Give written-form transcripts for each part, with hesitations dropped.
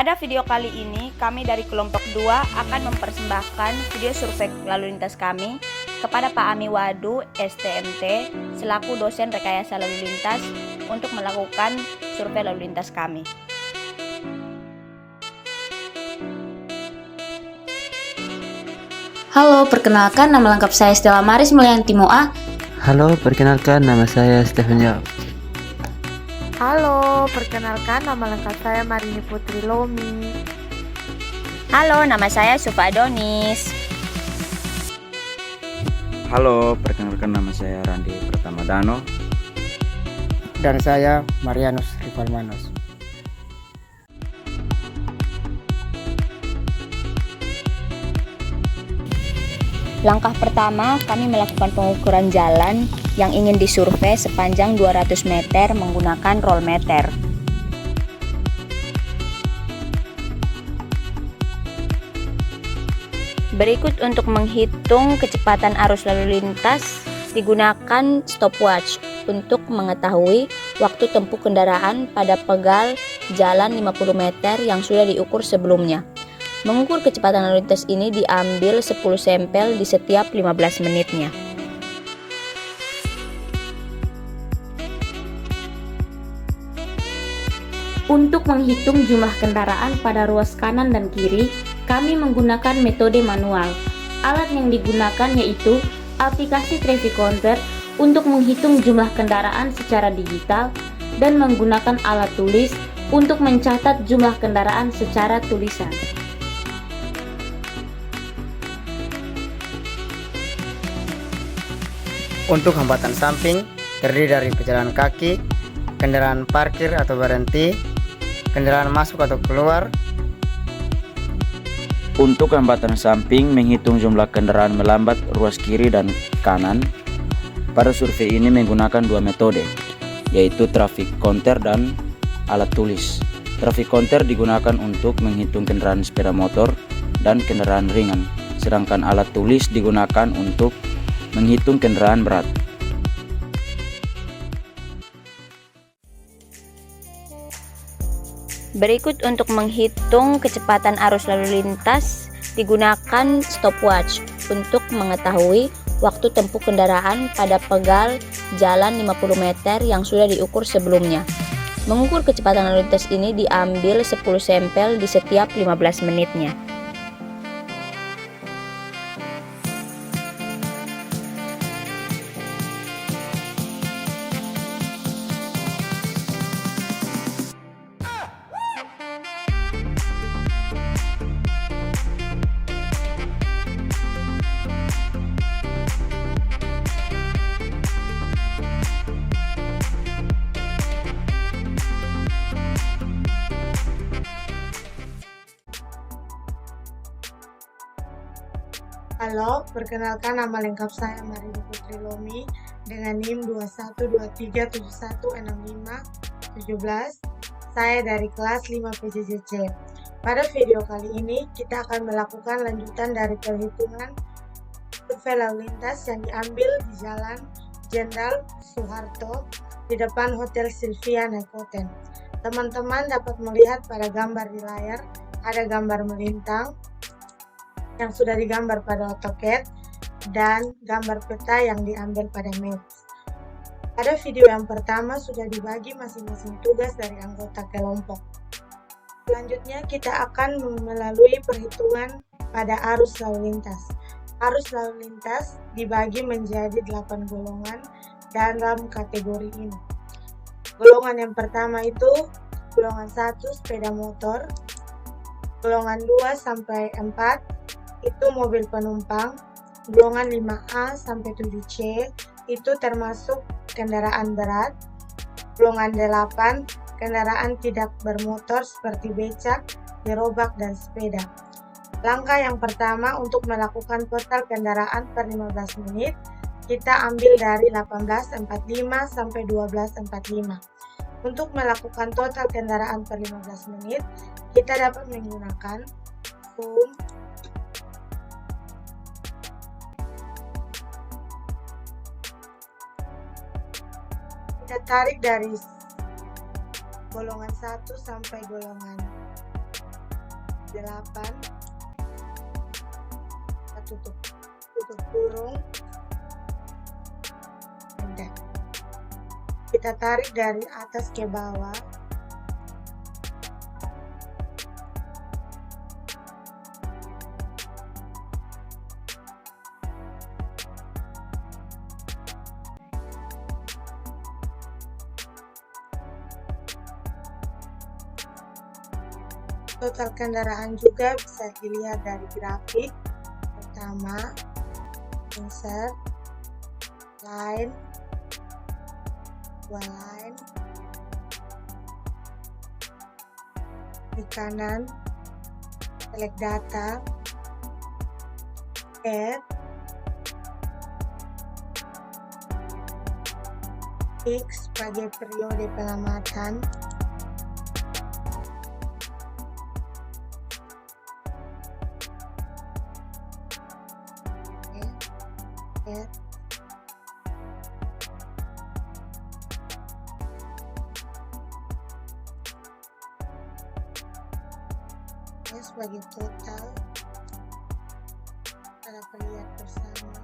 Pada video kali ini, kami dari kelompok 2 akan mempersembahkan video survei lalu lintas kami kepada Pak Ami Wadu, STMT, selaku dosen rekayasa lalu lintas untuk melakukan survei lalu lintas kami. Halo, perkenalkan nama lengkap saya Stella Maris Mulyanti Moa. Halo, perkenalkan nama saya Stephen Yap. Halo, perkenalkan nama lengkap saya Marini Putri Lomi. Halo, nama saya Supa Adonis. Halo, perkenalkan nama saya Randi Pratama Dano. Dan saya Marianus Rivalmanos. Langkah pertama, kami melakukan pengukuran jalan yang ingin disurvei sepanjang 200 meter menggunakan roll meter. Berikut untuk menghitung kecepatan arus lalu lintas digunakan stopwatch untuk mengetahui waktu tempuh kendaraan pada pegal jalan 50 meter yang sudah diukur sebelumnya. Mengukur kecepatan lalu lintas ini diambil 10 sampel di setiap 15 menitnya. Untuk menghitung jumlah kendaraan pada ruas kanan dan kiri, kami menggunakan metode manual. Alat yang digunakan yaitu aplikasi traffic counter untuk menghitung jumlah kendaraan secara digital dan menggunakan alat tulis untuk mencatat jumlah kendaraan secara tulisan. Untuk hambatan samping terdiri dari pejalan kaki, kendaraan parkir atau berhenti, kendaraan masuk atau keluar. Untuk hambatan samping menghitung jumlah kendaraan melambat ruas kiri dan kanan. Pada survei ini menggunakan dua metode, yaitu traffic counter dan alat tulis. Traffic counter digunakan untuk menghitung kendaraan sepeda motor dan kendaraan ringan, sedangkan alat tulis digunakan untuk menghitung kendaraan berat. Berikut untuk menghitung kecepatan arus lalu lintas digunakan stopwatch untuk mengetahui waktu tempuh kendaraan pada pegal jalan 50 meter yang sudah diukur sebelumnya. Mengukur kecepatan lalu lintas ini diambil 10 sampel di setiap 15 menitnya. Halo, perkenalkan nama lengkap saya Marini Putri Lomi dengan NIM 2123716517. Saya dari kelas 5 PJJC. Pada video kali ini kita akan melakukan lanjutan dari perhitungan survei lalu lintas yang diambil di Jalan Jenderal Soeharto di depan Hotel Sylvia Nekoten. Teman-teman dapat melihat pada gambar di layar ada gambar melintang yang sudah digambar pada AutoCAD dan gambar peta yang diambil pada Maps. Pada video yang pertama sudah dibagi masing-masing tugas dari anggota kelompok. Selanjutnya kita akan melalui perhitungan pada arus lalu lintas. Arus lalu lintas dibagi menjadi 8 golongan dalam kategori ini. Golongan yang pertama itu golongan 1 sepeda motor, golongan 2 sampai 4 itu mobil penumpang, golongan 5A sampai 7C itu termasuk kendaraan berat, golongan 8 kendaraan tidak bermotor seperti becak, gerobak, dan sepeda. Langkah yang pertama untuk melakukan total kendaraan per 15 menit, kita ambil dari 18.45 sampai 12.45. Untuk melakukan total kendaraan per 15 menit, kita dapat menggunakan zoom, kita tarik dari golongan 1 sampai golongan 8. Kita tutup kurung. Enter. Kita tarik dari atas ke bawah. Total kendaraan juga bisa dilihat dari grafik. Pertama, insert, line, 2 line. Di kanan, select data, add, X sebagai periode pengamatan. Add. Sebagai total, kita dapat lihat bersama.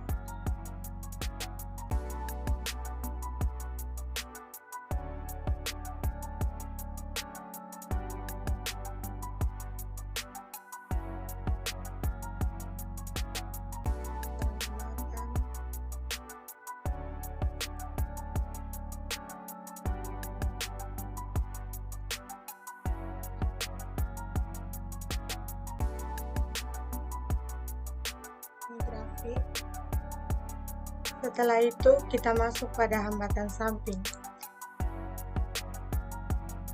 Grafik. Setelah itu kita masuk pada hambatan samping.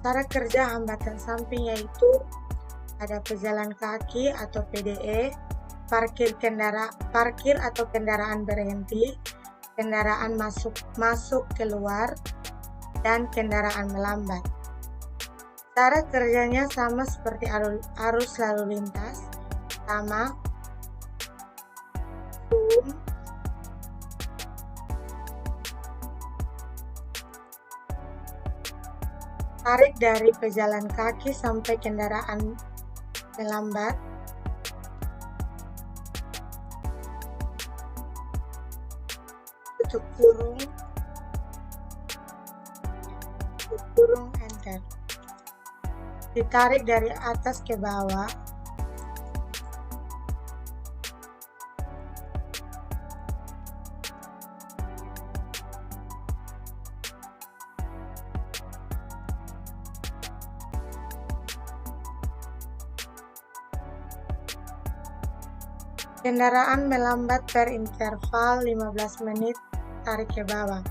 Cara kerja hambatan samping yaitu ada pejalan kaki atau PDE, parkir atau kendaraan berhenti, kendaraan masuk keluar, dan kendaraan melambat. Cara kerjanya sama seperti arus lalu lintas. Pertama, zoom, tarik dari pejalan kaki sampai kendaraan melambat. Tutup kurung, enter. Ditarik dari atas ke bawah. Kendaraan melambat per interval 15 menit, tarik ke bawah.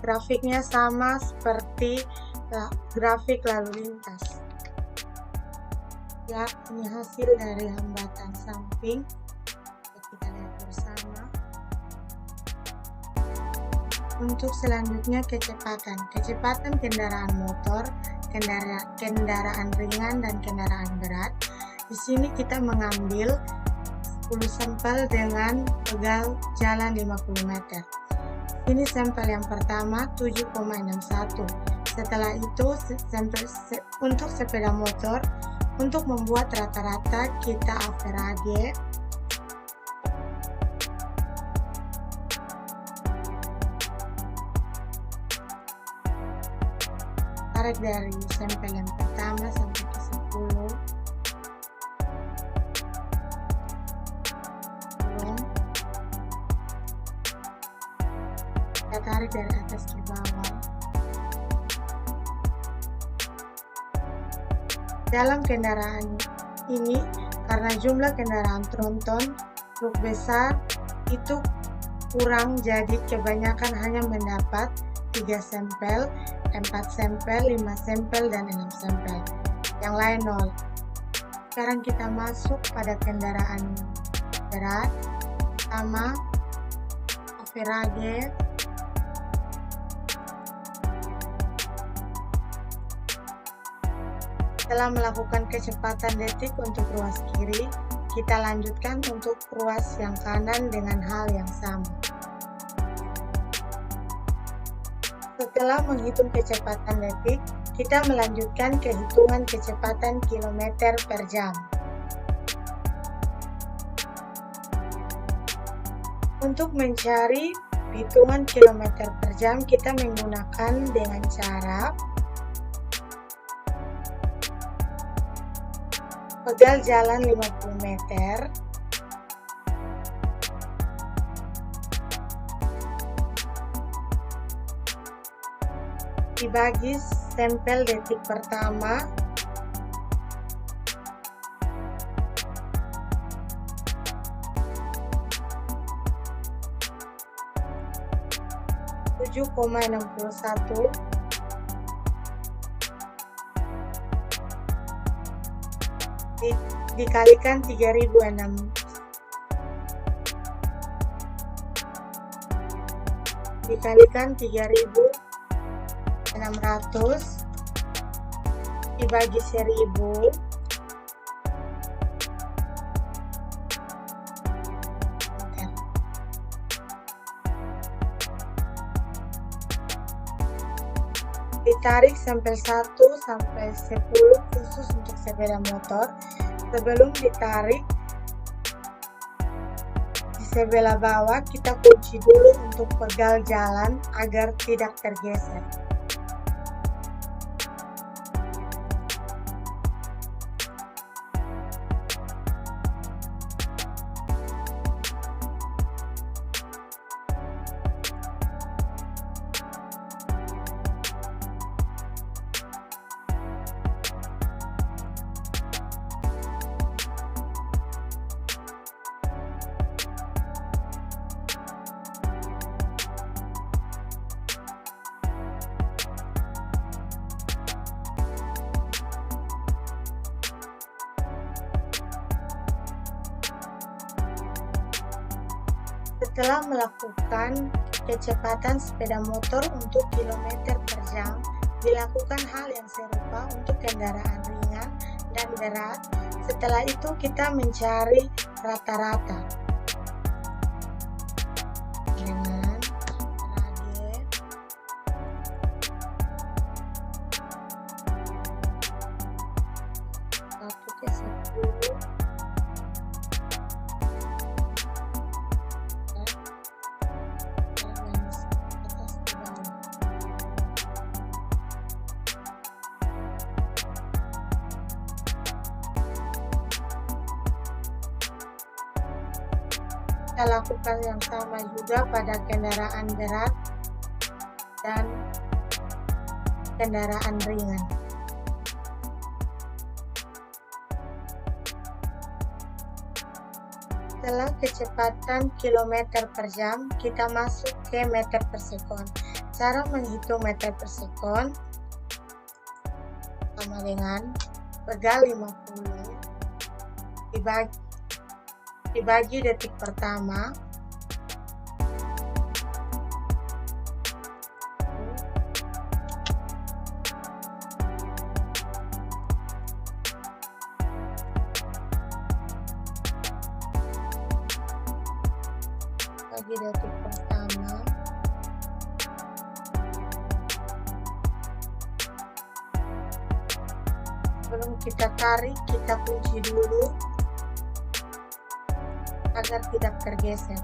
Grafiknya sama seperti grafik lalu lintas. Ya, ini hasil dari hambatan samping. Kita lihat bersama. Untuk selanjutnya kecepatan kendaraan motor, kendaraan ringan dan kendaraan berat. Di sini kita mengambil 10 sampel dengan pegal jalan 50 meter. Ini sampel yang pertama 7,61. Setelah itu untuk sepeda motor, untuk membuat rata-rata kita average tarik dari sampel yang pertama sampai ke 10. Kita tarik dari atas ke bawah. Dalam kendaraan ini, karena jumlah kendaraan tronton truk besar itu kurang, jadi kebanyakan hanya mendapat 3 sampel, 4 sampel, 5 sampel, dan 6 sampel. Yang lain 0. Sekarang kita masuk pada kendaraan berat. Pertama, average. Setelah melakukan kecepatan detik untuk ruas kiri, kita lanjutkan untuk ruas yang kanan dengan hal yang sama. Setelah menghitung kecepatan detik, kita melanjutkan ke hitungan kecepatan kilometer per jam. Untuk mencari hitungan kilometer per jam, kita menggunakan dengan cara pegal jalan 50 meter, dibagi stempel detik pertama, (7,61) dikalikan 3006 dikalikan 3600 dibagi 1000 ditarik sampel 1 sampai 10 khusus untuk sepeda motor. Sebelum ditarik di sebelah bawah, kita kunci dulu untuk pegal jalan agar tidak tergeser. Setelah melakukan kecepatan sepeda motor untuk kilometer per jam, dilakukan hal yang serupa untuk kendaraan ringan dan berat. Setelah itu kita mencari rata-rata dengan radius satu ke 10 kita lakukan yang sama juga pada kendaraan berat dan kendaraan ringan. Setelah kecepatan kilometer per jam, kita masuk ke meter per sekon. Cara menghitung meter per sekon sama dengan pegal 50 dibagi detik pertama, bagi detik pertama, sebelum kita tarik, kita kunci dulu agar tidak tergeser.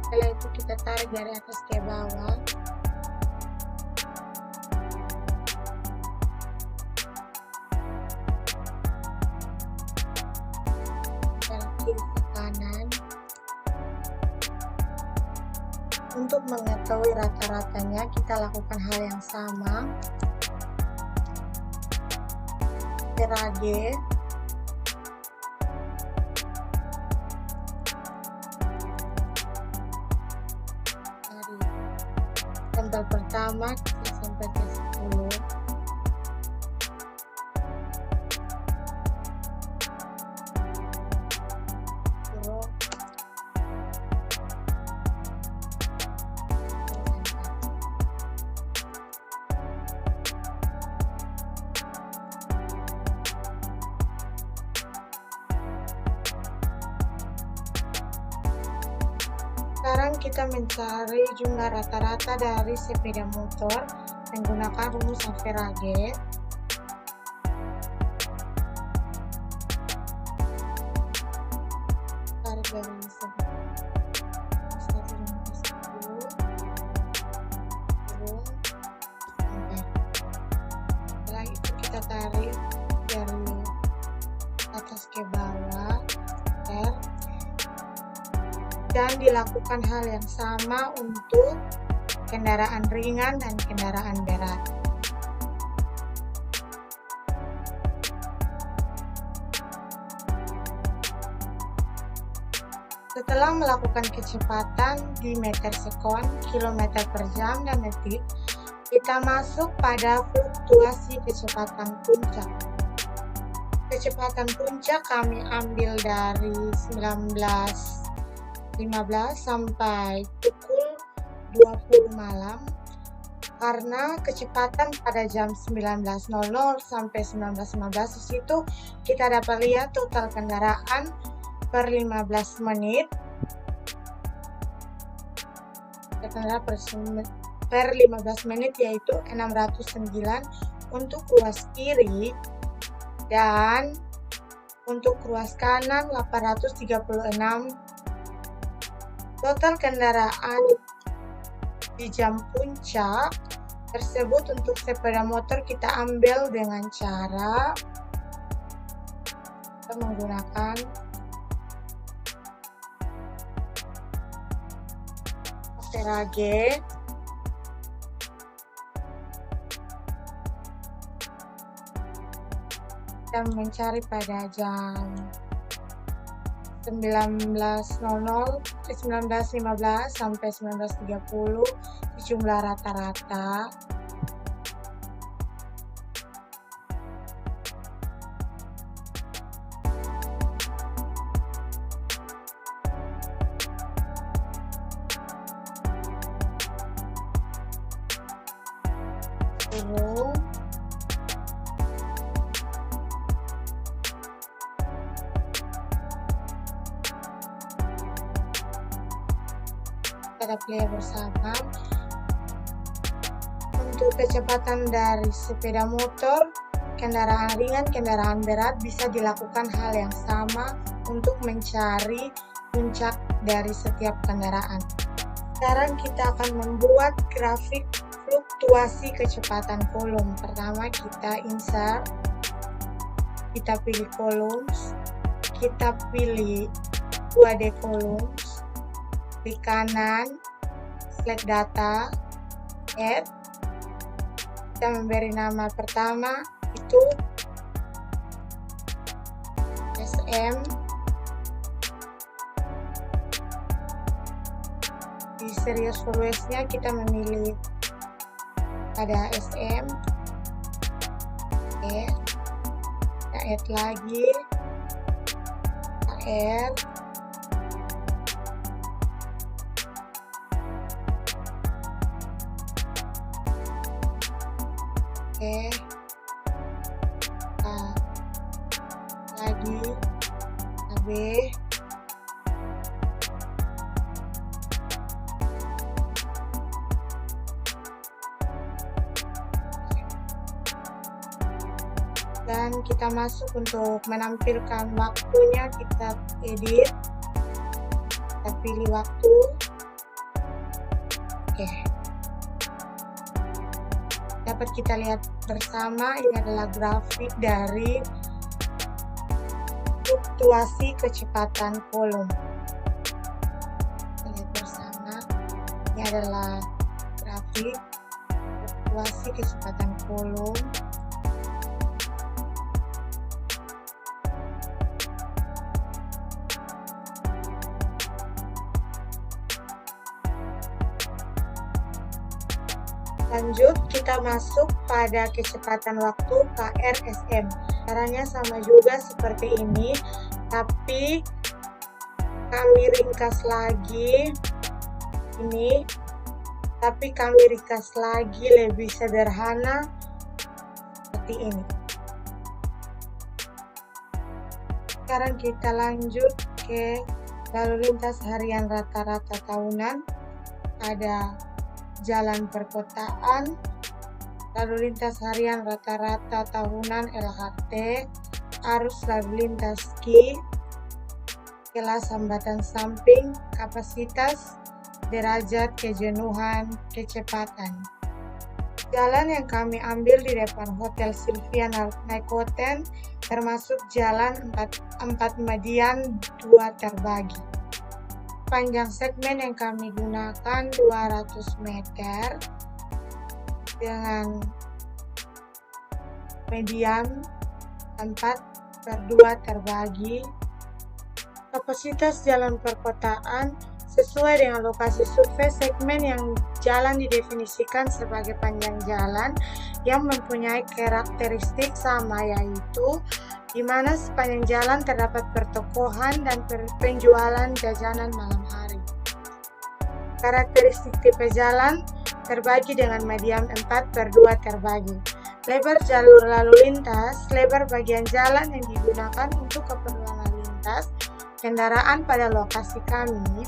Setelah itu kita tarik dari atas ke bawah. Kiri ke kanan. Untuk mengetahui rata-ratanya, kita lakukan hal yang sama. Rage dari stempel pertama kita sampai ke 10. Sekarang kita mencari jumlah rata-rata dari sepeda motor menggunakan rumus Average. Tarik dari 1 turun sampai. Setelah itu kita tarik dari atas ke bawah dan dilakukan hal yang sama untuk kendaraan ringan dan kendaraan berat. Setelah melakukan kecepatan di meter sekon, kilometer per jam, dan detik, kita masuk pada fluktuasi kecepatan puncak. Kecepatan puncak kami ambil dari 19.15 sampai pukul 20 malam, karena kecepatan pada jam 19.00 sampai 19.15 di situ kita dapat lihat total kendaraan per 15 menit per 15 menit yaitu 609 untuk ruas kiri dan untuk ruas kanan 836. Total kendaraan di jam puncak tersebut untuk sepeda motor kita ambil dengan cara kita menggunakan Average. Kita mencari pada jam 19.15 sampai 19.30 di jumlah rata-rata. Kita play bersama. Untuk kecepatan dari sepeda motor, kendaraan ringan, kendaraan berat bisa dilakukan hal yang sama untuk mencari puncak dari setiap kendaraan. Sekarang kita akan membuat grafik fluktuasi kecepatan kolom. Pertama kita insert, kita pilih columns, kita pilih 2D columns, di kanan select data, add, kita memberi nama pertama itu SM, di series followers-nya kita memilih pada SM, oke, kita add lagi, kita add, oke, lagi AB, dan kita masuk untuk menampilkan waktunya, kita edit, kita pilih waktu, oke. Dapat kita lihat bersama, ini adalah grafik dari fluktuasi kecepatan kolom. Kita lihat bersama, ini adalah grafik fluktuasi kecepatan kolom. Lanjut, kita masuk pada kecepatan waktu KRSM. Caranya sama juga seperti ini, tapi kami ringkas lagi ini, tapi kami ringkas lagi lebih sederhana seperti ini. Sekarang kita lanjut ke lalu lintas harian rata-rata tahunan, ada jalan perkotaan, lalu lintas harian rata-rata tahunan LHT, arus lalu lintas Ki, kelas hambatan samping, kapasitas, derajat kejenuhan, kecepatan. Jalan yang kami ambil di depan Hotel Sylvia Naikoten termasuk jalan 4 median 2 terbagi. Panjang segmen yang kami gunakan 200 meter dengan median 4/2 terbagi. Kapasitas jalan perkotaan sesuai dengan lokasi survei, segmen yang jalan didefinisikan sebagai panjang jalan yang mempunyai karakteristik sama, yaitu di mana sepanjang jalan terdapat pertokohan dan penjualan jajanan malam hari. Karakteristik tipe jalan terbagi dengan median 4/2 terbagi. Lebar jalur lalu lintas, lebar bagian jalan yang digunakan untuk keperluan lalu lintas kendaraan pada lokasi kami.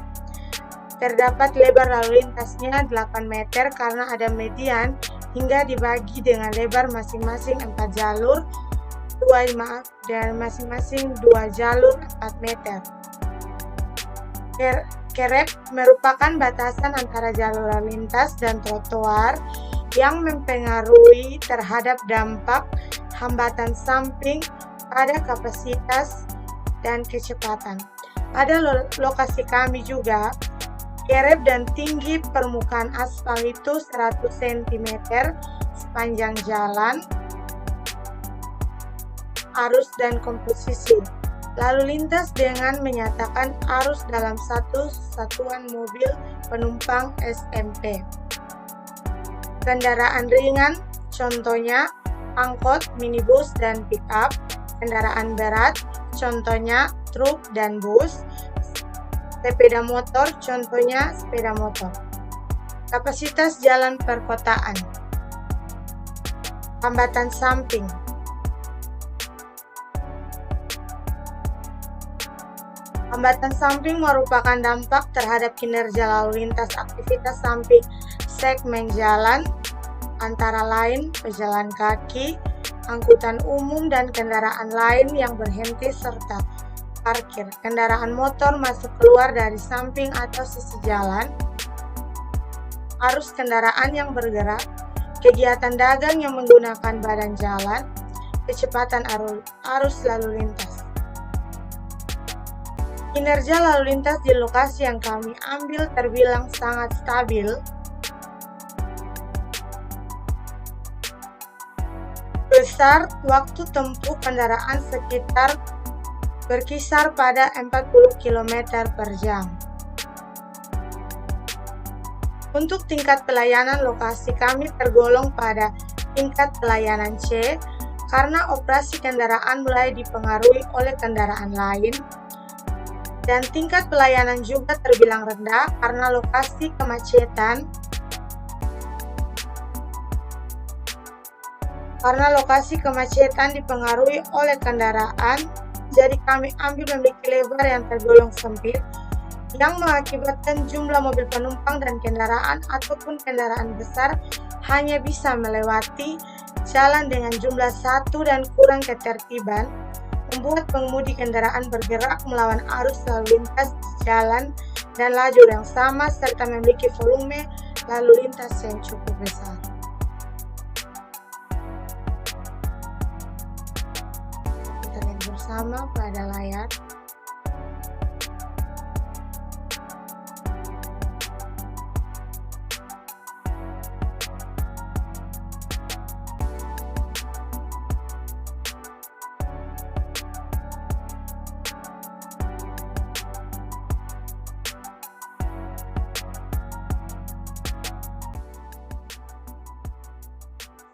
Terdapat lebar lalu lintasnya 8 meter karena ada median hingga dibagi dengan lebar masing-masing 4 jalur, dan masing-masing 2 jalur 4 meter. Kerep merupakan batasan antara jalur lalu lintas dan trotoar yang mempengaruhi terhadap dampak hambatan samping pada kapasitas dan kecepatan. Pada lokasi kami juga, kerep dan tinggi permukaan aspal itu 100 cm sepanjang jalan, arus dan komposisi. Lalu lintas dengan menyatakan arus dalam satu satuan mobil penumpang SMP. Kendaraan ringan, contohnya angkot, minibus, dan pick-up. Kendaraan berat, contohnya truk dan bus. Sepeda motor, contohnya sepeda motor. Kapasitas jalan perkotaan. Hambatan samping. Hambatan samping merupakan dampak terhadap kinerja lalu lintas aktivitas samping segmen jalan, antara lain pejalan kaki, angkutan umum, dan kendaraan lain yang berhenti serta parkir, kendaraan motor masuk keluar dari samping atau sisi jalan, arus kendaraan yang bergerak, kegiatan dagang yang menggunakan badan jalan, kecepatan arus lalu lintas. Kinerja lalu lintas di lokasi yang kami ambil terbilang sangat stabil. Besar waktu tempuh kendaraan sekitar berkisar pada 40 km per jam. Untuk tingkat pelayanan, lokasi kami tergolong pada tingkat pelayanan C karena operasi kendaraan mulai dipengaruhi oleh kendaraan lain, dan tingkat pelayanan juga terbilang rendah karena lokasi kemacetan dipengaruhi oleh kendaraan. Jadi kami ambil memiliki lebar yang tergolong sempit yang mengakibatkan jumlah mobil penumpang dan kendaraan ataupun kendaraan besar hanya bisa melewati jalan dengan jumlah 1 dan kurang ketertiban, membuat pengemudi kendaraan bergerak melawan arus lalu lintas di jalan dan lajur yang sama serta memiliki volume lalu lintas yang cukup besar. Kita lihat bersama pada layar.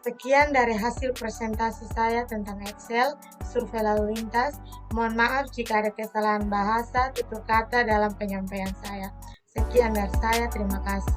Sekian dari hasil presentasi saya tentang Excel, survei lalu lintas. Mohon maaf jika ada kesalahan bahasa, tutur kata dalam penyampaian saya. Sekian dari saya, terima kasih.